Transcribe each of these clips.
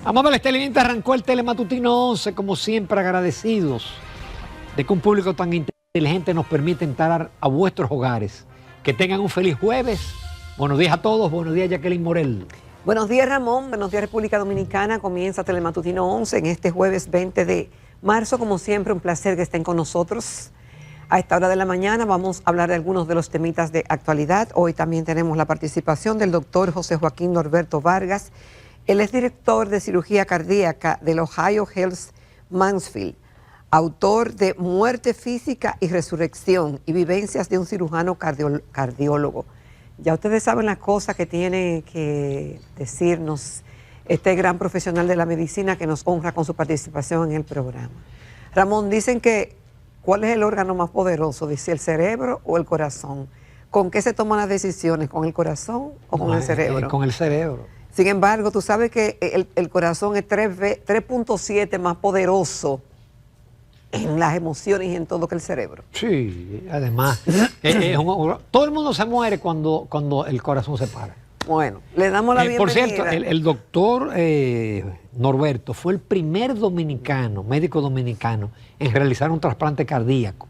Amables televidentes, arrancó el Telematutino 11, como siempre agradecidos de que un público tan inteligente nos permite entrar a vuestros hogares. Que tengan un feliz jueves. Buenos días a todos, buenos días Jacqueline Morel. Buenos días Ramón, buenos días República Dominicana. Comienza Telematutino 11 en este jueves 20 de marzo. Como siempre, un placer que estén con nosotros. A esta hora de la mañana vamos a hablar de algunos de los temitas de actualidad. Hoy también tenemos la participación del doctor José Joaquín Norberto Vargas. Él es director de cirugía cardíaca del Ohio Health Mansfield, autor de Muerte Física y Resurrección y Vivencias de un cirujano cardiólogo. Ya ustedes saben las cosas que tiene que decirnos este gran profesional de la medicina que nos honra con su participación en el programa. Ramón, dicen que ¿cuál es el órgano más poderoso? Dice el cerebro o el corazón. ¿Con qué se toman las decisiones? ¿Con el corazón o con el cerebro? Con el cerebro. Sin embargo, tú sabes que el corazón es 3.7 más poderoso en las emociones y en todo que el cerebro. Sí, además, todo el mundo se muere cuando el corazón se para. Bueno, le damos la bienvenida. Por cierto, el doctor Norberto fue el primer dominicano, médico dominicano, en realizar un trasplante cardíaco.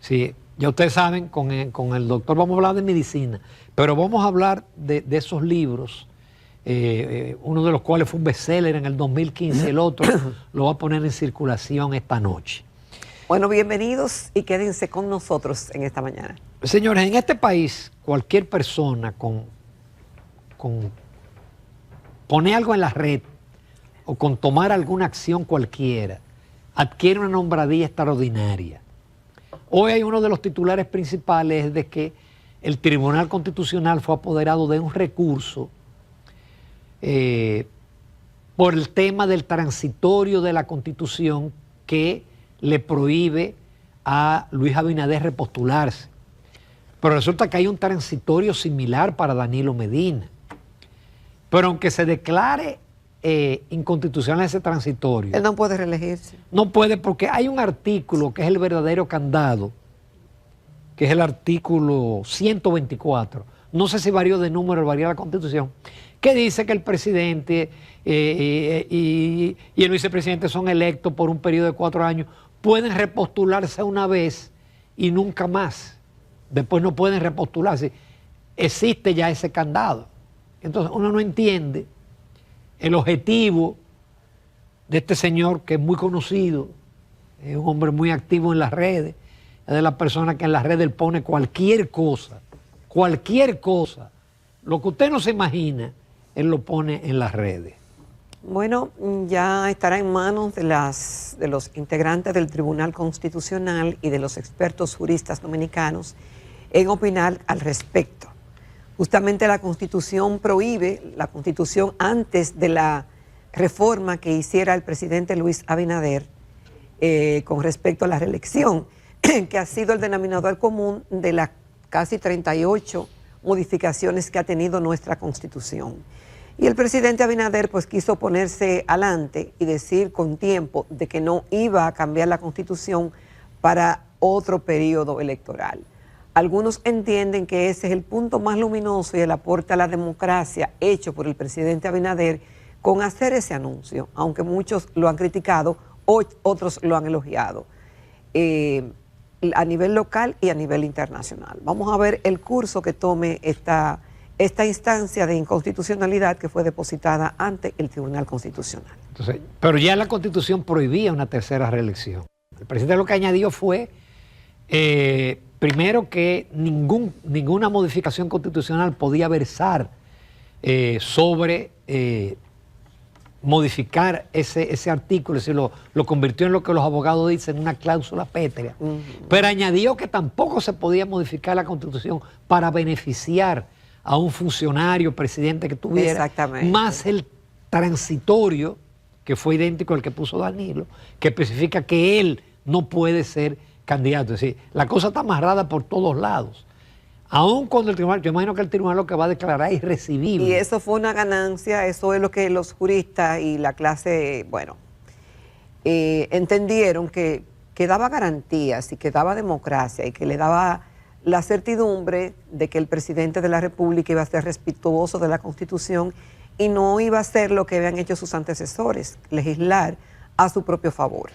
Sí, ya ustedes saben, con el doctor vamos a hablar de medicina, pero vamos a hablar de esos libros. Uno de los cuales fue un bestseller en el 2015, el otro lo va a poner en circulación esta noche. Bueno, bienvenidos y quédense con nosotros en esta mañana. Señores, en este país, cualquier persona con poner algo en la red o con tomar alguna acción cualquiera, adquiere una nombradilla extraordinaria. Hoy hay uno de los titulares principales de que el Tribunal Constitucional fue apoderado de un recurso por el tema del transitorio de la Constitución que le prohíbe a Luis Abinader repostularse. Pero resulta que hay un transitorio similar para Danilo Medina. Pero aunque se declare inconstitucional ese transitorio, él no puede reelegirse. No puede, porque hay un artículo que es el verdadero candado, que es el artículo 124. No sé si varió de número o varía la Constitución, que dice que el presidente y el vicepresidente son electos por un periodo de 4 años, pueden repostularse una vez y nunca más. Después no pueden repostularse. Existe ya ese candado. Entonces uno no entiende el objetivo de este señor que es muy conocido, es un hombre muy activo en las redes, es de las personas que en las redes él pone cualquier cosa, lo que usted no se imagina, él lo pone en las redes. Bueno, ya estará en manos de los integrantes del Tribunal Constitucional y de los expertos juristas dominicanos en opinar al respecto. Justamente la Constitución prohíbe, la Constitución antes de la reforma que hiciera el presidente Luis Abinader con respecto a la reelección, que ha sido el denominador común de las casi 38 modificaciones que ha tenido nuestra Constitución. Y el presidente Abinader pues quiso ponerse adelante y decir con tiempo de que no iba a cambiar la Constitución para otro periodo electoral. Algunos entienden que ese es el punto más luminoso y el aporte a la democracia hecho por el presidente Abinader con hacer ese anuncio, aunque muchos lo han criticado, otros lo han elogiado, a nivel local y a nivel internacional. Vamos a ver el curso que tome esta instancia de inconstitucionalidad que fue depositada ante el Tribunal Constitucional. Entonces, pero ya la Constitución prohibía una tercera reelección. El presidente lo que añadió fue, primero, que ninguna modificación constitucional podía versar sobre modificar ese artículo, es decir, lo convirtió en lo que los abogados dicen una cláusula pétrea. Pero añadió que tampoco se podía modificar la Constitución para beneficiar a un funcionario, presidente que tuviera, más el transitorio, que fue idéntico al que puso Danilo, que especifica que él no puede ser candidato. Es decir, la cosa está amarrada por todos lados. Aún cuando el tribunal, yo imagino que el tribunal lo que va a declarar es irrecibible. Y eso fue una ganancia, eso es lo que los juristas y la clase, bueno, entendieron que daba garantías y que daba democracia y que le daba la certidumbre de que el presidente de la República iba a ser respetuoso de la Constitución y no iba a ser lo que habían hecho sus antecesores, legislar a su propio favor.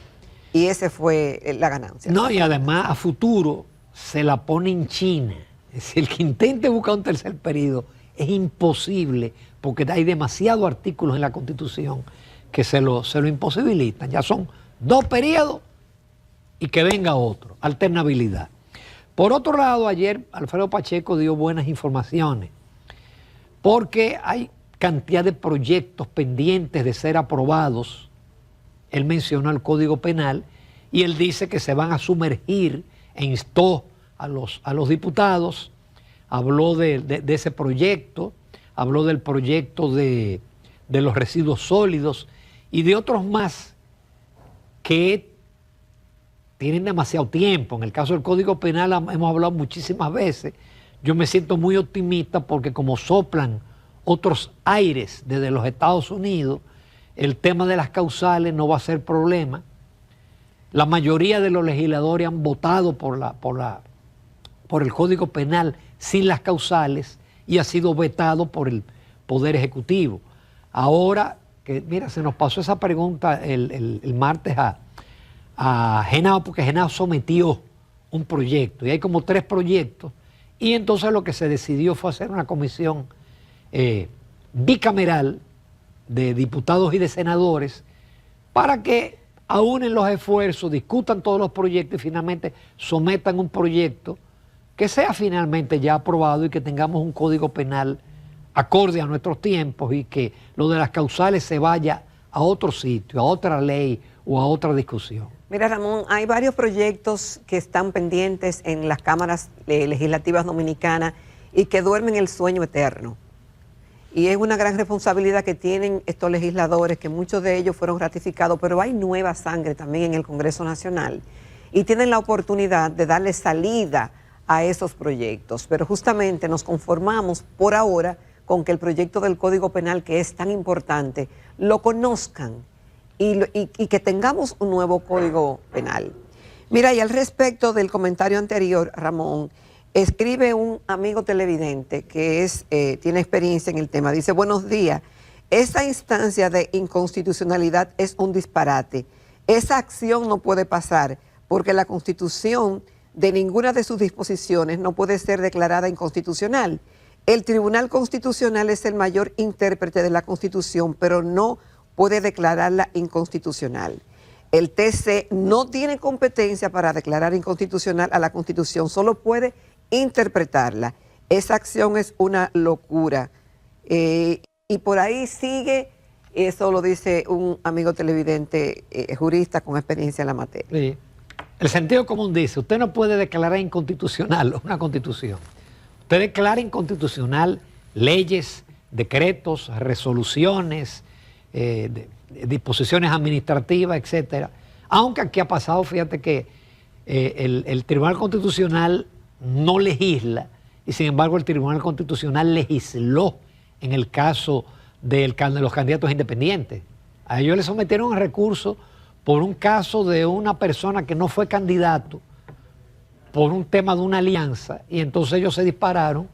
Y ese fue la ganancia. No, y además a futuro se la pone en China. Es decir, el que intente buscar un tercer periodo es imposible porque hay demasiados artículos en la Constitución que se lo imposibilitan. Ya son 2 periodos y que venga otro, alternabilidad. Por otro lado, ayer Alfredo Pacheco dio buenas informaciones porque hay cantidad de proyectos pendientes de ser aprobados. Él mencionó el Código Penal y él dice que se van a sumergir e instó a los diputados, habló de ese proyecto, habló del proyecto de los residuos sólidos y de otros más que tienen demasiado tiempo. En el caso del Código Penal hemos hablado muchísimas veces. Yo me siento muy optimista porque como soplan otros aires desde los Estados Unidos, el tema de las causales no va a ser problema. La mayoría de los legisladores han votado por el Código Penal sin las causales y ha sido vetado por el Poder Ejecutivo. Ahora, que mira, se nos pasó esa pregunta el martes a Genao, porque Genao sometió un proyecto y hay como 3 proyectos y entonces lo que se decidió fue hacer una comisión bicameral de diputados y de senadores para que aúnen los esfuerzos, discutan todos los proyectos y finalmente sometan un proyecto que sea finalmente ya aprobado y que tengamos un código penal acorde a nuestros tiempos y que lo de las causales se vaya a otro sitio, a otra ley o a otra discusión. Mira, Ramón, hay varios proyectos que están pendientes en las cámaras legislativas dominicanas y que duermen el sueño eterno. Y es una gran responsabilidad que tienen estos legisladores, que muchos de ellos fueron ratificados, pero hay nueva sangre también en el Congreso Nacional y tienen la oportunidad de darle salida a esos proyectos. Pero justamente nos conformamos por ahora con que el proyecto del Código Penal, que es tan importante, lo conozcan y que tengamos un nuevo Código Penal. Mira, y al respecto del comentario anterior, Ramón, escribe un amigo televidente que tiene experiencia en el tema. Dice, buenos días, esa instancia de inconstitucionalidad es un disparate. Esa acción no puede pasar porque la Constitución de ninguna de sus disposiciones no puede ser declarada inconstitucional. El Tribunal Constitucional es el mayor intérprete de la Constitución, pero no puede declararla inconstitucional. El TC no tiene competencia para declarar inconstitucional a la Constitución, solo puede interpretarla. Esa acción es una locura. Y por ahí sigue, eso lo dice un amigo televidente jurista con experiencia en la materia. Sí. El sentido común dice, usted no puede declarar inconstitucional una constitución. Usted declara inconstitucional leyes, decretos, resoluciones, disposiciones administrativas, etcétera. Aunque aquí ha pasado, fíjate que el Tribunal Constitucional no legisla y sin embargo el Tribunal Constitucional legisló en el caso de los candidatos independientes. A ellos le sometieron a recurso por un caso de una persona que no fue candidato por un tema de una alianza y entonces ellos se dispararon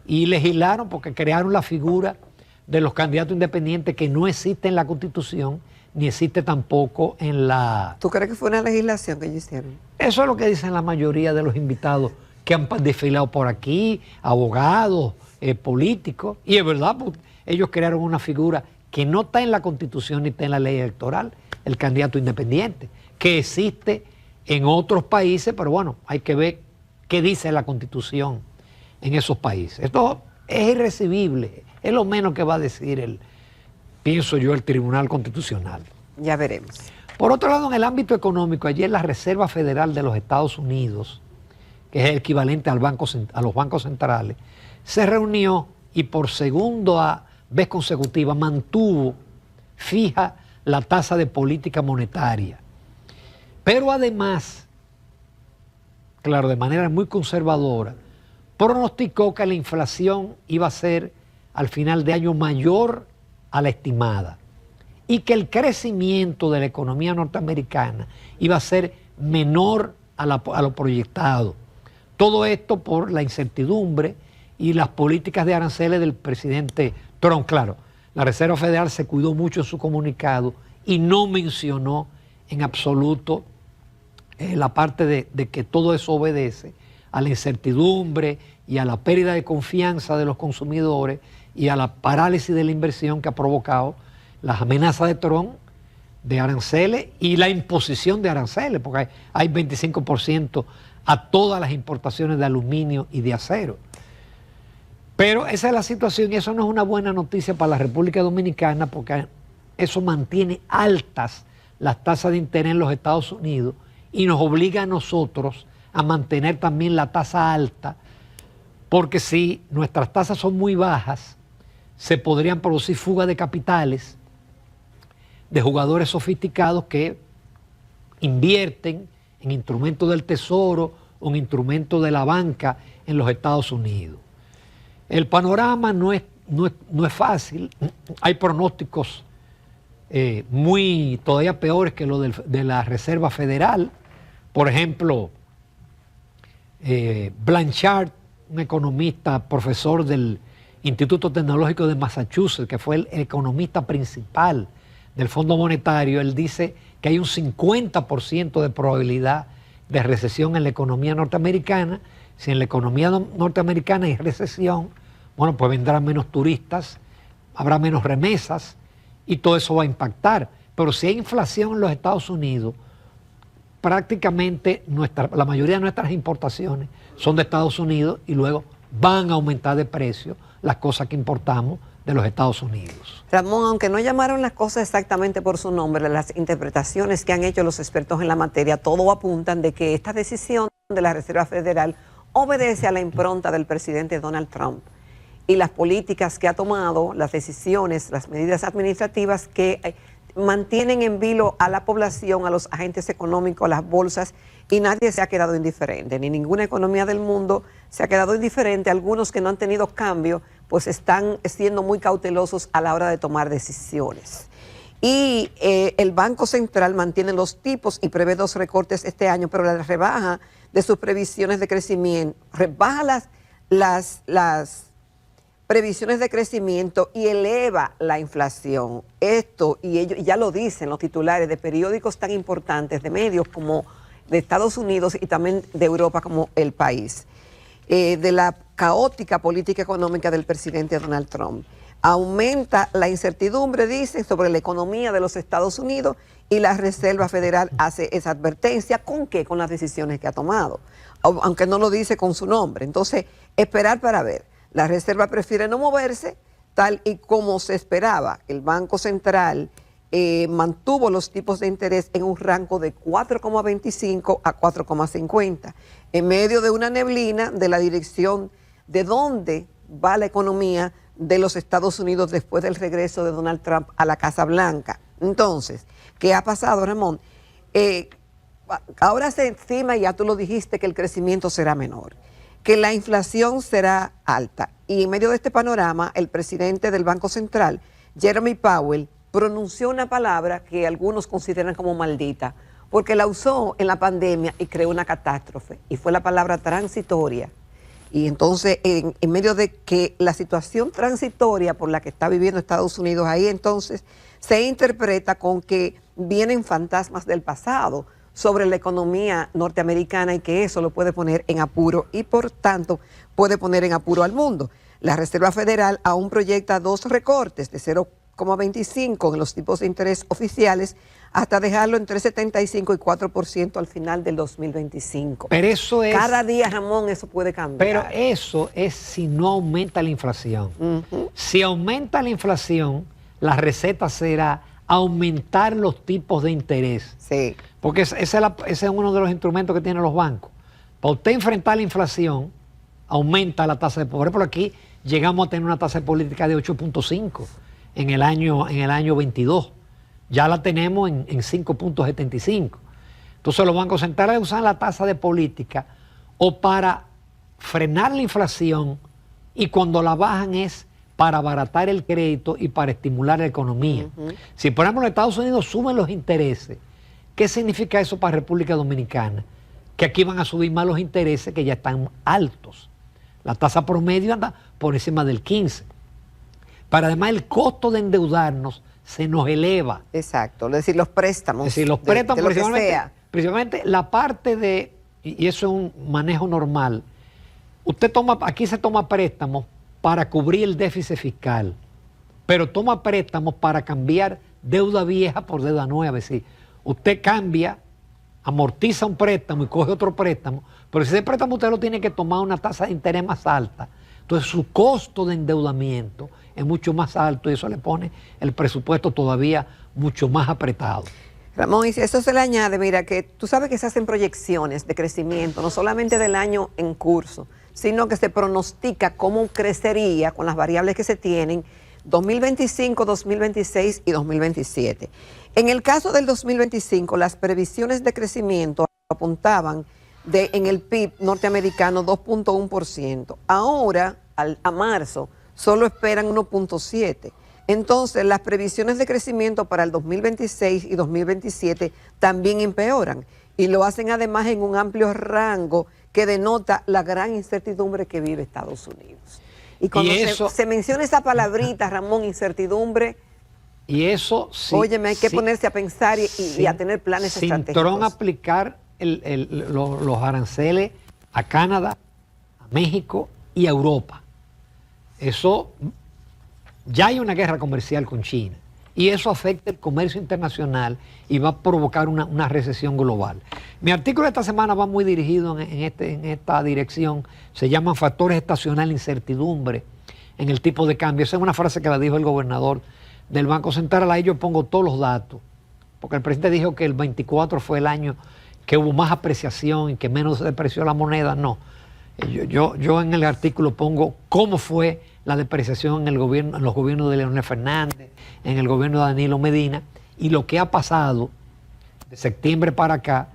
y legislaron porque crearon la figura de los candidatos independientes que no existe en la Constitución ni existe tampoco en la... ¿Tú crees que fue una legislación que ellos hicieron? Eso es lo que dicen la mayoría de los invitados que han desfilado por aquí, abogados, políticos, y es verdad, porque ellos crearon una figura que no está en la Constitución ni está en la ley electoral, el candidato independiente, que existe en otros países, pero bueno, hay que ver qué dice la Constitución en esos países. Esto es irrecibible, es lo menos que va a decir pienso yo, el Tribunal Constitucional. Ya veremos. Por otro lado, en el ámbito económico, ayer la Reserva Federal de los Estados Unidos, que es el equivalente a los bancos centrales, se reunió y por segunda vez consecutiva mantuvo fija la tasa de política monetaria. Pero además, claro, de manera muy conservadora, pronosticó que la inflación iba a ser al final de año mayor a la estimada y que el crecimiento de la economía norteamericana iba a ser menor a lo proyectado. Todo esto por la incertidumbre y las políticas de aranceles del presidente Trump. Claro, La Reserva Federal se cuidó mucho en su comunicado y no mencionó en absoluto la parte de que todo eso obedece a la incertidumbre y a la pérdida de confianza de los consumidores y a la parálisis de la inversión que ha provocado las amenazas de Trump de aranceles y la imposición de aranceles, porque hay 25% a todas las importaciones de aluminio y de acero. Pero esa es la situación y eso no es una buena noticia para la República Dominicana, porque eso mantiene altas las tasas de interés en los Estados Unidos y nos obliga a nosotros a mantener también la tasa alta, porque si nuestras tasas son muy bajas, se podrían producir fugas de capitales de jugadores sofisticados que invierten en instrumentos del Tesoro o en instrumentos de la banca en los Estados Unidos. El panorama no es fácil, hay pronósticos todavía peores que lo de la Reserva Federal. Por ejemplo, Blanchard, un economista, profesor del Instituto Tecnológico de Massachusetts, que fue el economista principal del Fondo Monetario, él dice que hay un 50% de probabilidad de recesión en la economía norteamericana. Si en la economía norteamericana hay recesión, bueno, pues vendrán menos turistas, habrá menos remesas y todo eso va a impactar. Pero si hay inflación en los Estados Unidos, prácticamente la mayoría de nuestras importaciones son de Estados Unidos y luego van a aumentar de precio las cosas que importamos de los Estados Unidos. Ramón, aunque no llamaron las cosas exactamente por su nombre, las interpretaciones que han hecho los expertos en la materia, todo apuntan de que esta decisión de la Reserva Federal obedece a la impronta del presidente Donald Trump y las políticas que ha tomado, las decisiones, las medidas administrativas que mantienen en vilo a la población, a los agentes económicos, a las bolsas, y nadie se ha quedado indiferente, ni ninguna economía del mundo se ha quedado indiferente. Algunos que no han tenido cambio, pues están siendo muy cautelosos a la hora de tomar decisiones. Y el Banco Central mantiene los tipos y prevé 2 recortes este año, pero la rebaja de sus previsiones de crecimiento, rebaja las previsiones de crecimiento y eleva la inflación. Esto, y ellos ya lo dicen los titulares de periódicos tan importantes, de medios como de Estados Unidos y también de Europa como El País, de la caótica política económica del presidente Donald Trump. Aumenta la incertidumbre, dicen, sobre la economía de los Estados Unidos y la Reserva Federal hace esa advertencia. ¿Con qué? Con las decisiones que ha tomado, aunque no lo dice con su nombre. Entonces, esperar para ver. La Reserva prefiere no moverse tal y como se esperaba. El Banco Central mantuvo los tipos de interés en un rango de 4,25 a 4,50, en medio de una neblina de la dirección de dónde va la economía de los Estados Unidos después del regreso de Donald Trump a la Casa Blanca. Entonces, ¿qué ha pasado, Ramón? Ahora se estima, ya tú lo dijiste, que el crecimiento será menor, que la inflación será alta. Y en medio de este panorama, el presidente del Banco Central, Jeremy Powell, pronunció una palabra que algunos consideran como maldita, porque la usó en la pandemia y creó una catástrofe, y fue la palabra transitoria. Y entonces, en medio de que la situación transitoria por la que está viviendo Estados Unidos, ahí entonces se interpreta con que vienen fantasmas del pasado sobre la economía norteamericana y que eso lo puede poner en apuro y por tanto puede poner en apuro al mundo. La Reserva Federal aún proyecta 2 recortes de 0,25 en los tipos de interés oficiales hasta dejarlo entre 75 y 4% al final del 2025. Pero eso es... Cada día, Ramón, eso puede cambiar. Pero eso es si no aumenta la inflación. Si aumenta la inflación, la receta será aumentar los tipos de interés. Sí. Porque ese es uno de los instrumentos que tienen los bancos. Para usted enfrentar la inflación, aumenta la tasa de pobreza. Por aquí llegamos a tener una tasa de política de 8.5 en el año 22. Ya la tenemos en 5.75. Entonces los bancos centrales usan la tasa de política o para frenar la inflación, y cuando la bajan es para abaratar el crédito y para estimular la economía. Si por ejemplo en Estados Unidos suben los intereses, ¿qué significa eso para República Dominicana? Que aquí van a subir más los intereses, que ya están altos. La tasa promedio anda por encima del 15. Pero además el costo de endeudarnos se nos eleva. Exacto, es decir, los préstamos. Es decir, los préstamos, de lo que sea. principalmente la parte de, y eso es un manejo normal, usted toma, aquí se toma préstamos para cubrir el déficit fiscal, pero toma préstamos para cambiar deuda vieja por deuda nueva. Es decir, usted cambia, amortiza un préstamo y coge otro préstamo, pero si ese préstamo usted lo tiene que tomar a una tasa de interés más alta, entonces su costo de endeudamiento es mucho más alto y eso le pone el presupuesto todavía mucho más apretado. Ramón, y si eso se le añade, mira, que tú sabes que se hacen proyecciones de crecimiento, no solamente del año en curso, sino que se pronostica cómo crecería con las variables que se tienen 2025, 2026 y 2027. En el caso del 2025, las previsiones de crecimiento apuntaban en el PIB norteamericano 2.1%. Ahora, a marzo, solo esperan 1.7%. Entonces, las previsiones de crecimiento para el 2026 y 2027 también empeoran. Y lo hacen además en un amplio rango que denota la gran incertidumbre que vive Estados Unidos. Y cuando se menciona esa palabrita, Ramón, incertidumbre, y eso sí, óyeme, hay que ponerse a pensar y a tener planes estratégicos. Trump aplicar los aranceles a Canadá, a México y a Europa. Eso, ya hay una guerra comercial con China y eso afecta el comercio internacional y va a provocar una recesión global. Mi artículo de esta semana va muy dirigido en esta dirección. Se llaman factores estacionales, incertidumbre en el tipo de cambio. Esa es una frase que la dijo el gobernador del Banco Central. Ahí yo pongo todos los datos, porque el presidente dijo que el 24 fue el año que hubo más apreciación y que menos se depreció la moneda. No, yo en el artículo pongo cómo fue la depreciación en los gobiernos de Leonel Fernández, en el gobierno de Danilo Medina, y lo que ha pasado de septiembre para acá,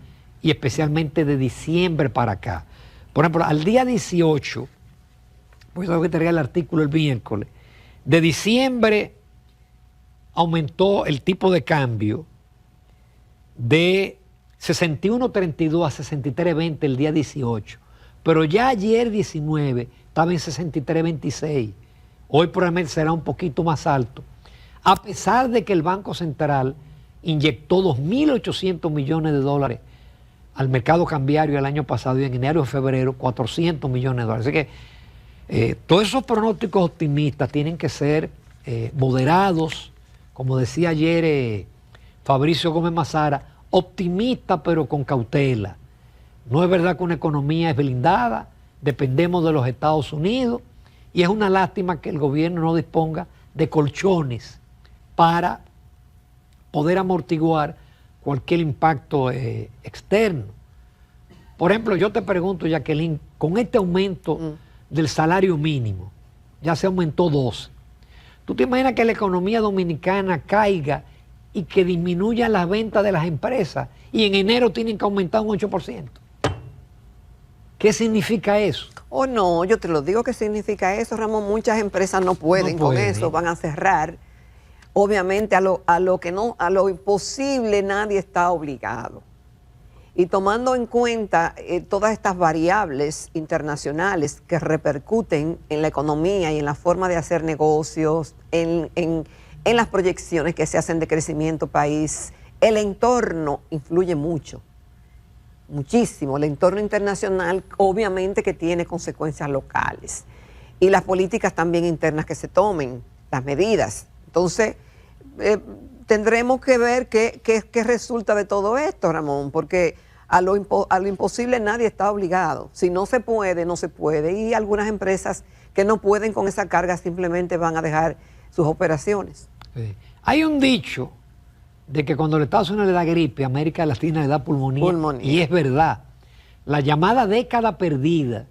y especialmente de diciembre para acá. Por ejemplo, al día 18, pues tengo que entregar el artículo el miércoles, de diciembre aumentó el tipo de cambio de 61.32 a 63.20 el día 18, pero ya ayer 19 estaba en 63.26. Hoy probablemente será un poquito más alto, a pesar de que el Banco Central inyectó 2.800 millones de dólares al mercado cambiario el año pasado y en enero y febrero 400 millones de dólares. Así que todos esos pronósticos optimistas tienen que ser moderados, como decía ayer Fabricio Gómez Mazara, optimista pero con cautela. No es verdad que una economía es blindada, dependemos de los Estados Unidos y es una lástima que el gobierno no disponga de colchones para poder amortiguar cualquier impacto externo. Por ejemplo, yo te pregunto, Jacqueline, con este aumento del salario mínimo, ya se aumentó 12. ¿Tú te imaginas que la economía dominicana caiga y que disminuyan las ventas de las empresas y en enero tienen que aumentar un 8%? ¿Qué significa eso? Oh, no, yo te lo digo que significa eso, Ramón. Muchas empresas no pueden con eso, van a cerrar. Obviamente a lo imposible nadie está obligado. Y tomando en cuenta todas estas variables internacionales que repercuten en la economía y en la forma de hacer negocios, en las proyecciones que se hacen de crecimiento país, el entorno influye mucho, muchísimo. El entorno internacional obviamente que tiene consecuencias locales. Y las políticas también internas que se tomen, las medidas. Entonces, tendremos que ver qué resulta de todo esto, Ramón, porque a lo imposible nadie está obligado. Si no se puede, no se puede. Y algunas empresas que no pueden con esa carga simplemente van a dejar sus operaciones. Sí. Hay un dicho de que cuando los Estados Unidos le da gripe, América Latina le da pulmonía. Y es verdad. La llamada década perdida,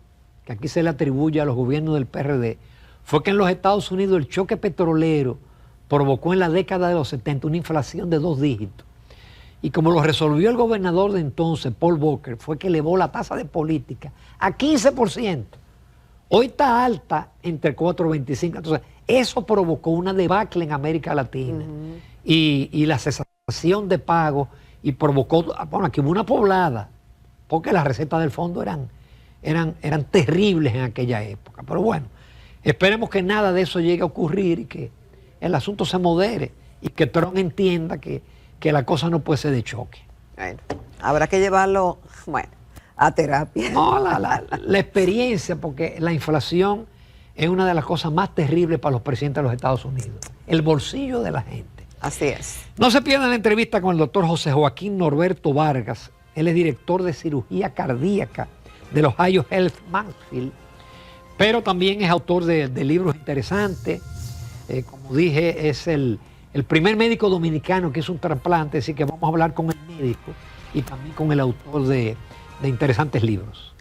que aquí se le atribuye a los gobiernos del PRD, fue que en los Estados Unidos el choque petrolero provocó en la década de los 70 una inflación de 2 dígitos. Y como lo resolvió el gobernador de entonces, Paul Volcker, fue que elevó la tasa de política a 15%. Hoy está alta entre 4.25. Entonces, eso provocó una debacle en América Latina y la cesación de pago y provocó, bueno, aquí hubo una poblada, porque las recetas del fondo eran terribles en aquella época. Pero bueno, Esperemos que nada de eso llegue a ocurrir y que el asunto se modere y que Trump entienda que la cosa no puede ser de choque. Bueno, habrá que llevarlo, bueno, a terapia. No, la experiencia, porque la inflación es una de las cosas más terribles para los presidentes de los Estados Unidos. El bolsillo de la gente. Así es. No se pierdan la entrevista con el doctor José Joaquín Norberto Vargas. Él es director de cirugía cardíaca del Ohio Health Mansfield, pero también es autor de libros interesantes. Como dije, es el primer médico dominicano que hizo un trasplante, así que vamos a hablar con el médico y también con el autor de interesantes libros.